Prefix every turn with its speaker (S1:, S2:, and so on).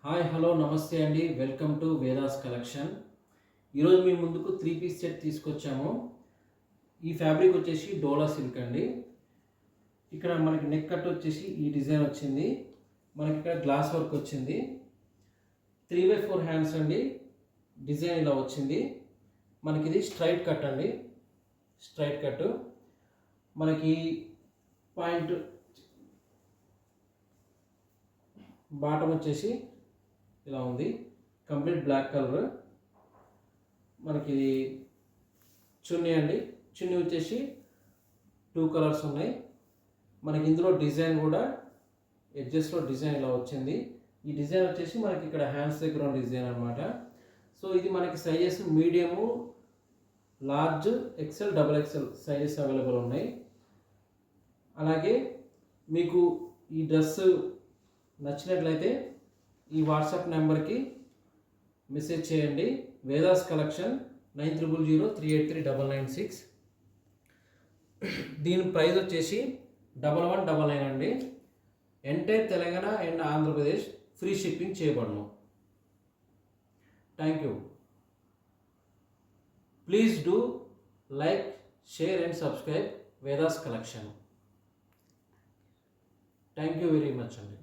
S1: Hi hello నమస్తే అండి, welcome to Vedas collection. ఈరోజు మీ ముందుకు 3 పీస్ సెట్ తీసుకొచ్చాము. ఈ ఫ్యాబ్రిక్ వచ్చేసి డోలా సిల్క్ అండి. ఇక్కడ మనకి నెక్ కట్ వచ్చేసి ఈ డిజైన్ వచ్చింది. మనకి ఇక్కడ గ్లాస్ వర్క్ వచ్చింది. 3/4 హ్యాండ్స్ అండి. డిజైన్ ఇలా వచ్చింది. మనకి ఇది స్ట్రైట్ కట్ అండి. స్ట్రైట్ కట్ మనకి పాయింట్ బాటమ్ వచ్చేసి ఇలా ఉంది. Complete black colour. మనకి చున్నీ అండి. చున్నీ వచ్చేసి 2 కలర్స్ ఉన్నాయి. మనకి ఇందులో డిజైన్ కూడా ఎడ్జెస్లో డిజైన్ ఇలా వచ్చింది. ఈ డిజైన్ వచ్చేసి మనకి ఇక్కడ హ్యాండ్స్ దగ్గర ఉన్న డిజైన్ అనమాట. సో ఇది మనకి sizes medium, large, XL, XXL sizes available ఉన్నాయి. అలాగే మీకు ఈ డ్రెస్ నచ్చినట్లయితే ఈ వాట్సాప్ నెంబర్కి మెసేజ్ చేయండి. వేదాస్ కలెక్షన్ 9000383996. దీని ప్రైస్ వచ్చేసి 1199 అండి. Entire Telangana and Andhra Pradesh free shipping చేయబడను. Thank you. Please do like, share and subscribe Vedas collection. Thank you very much అండి.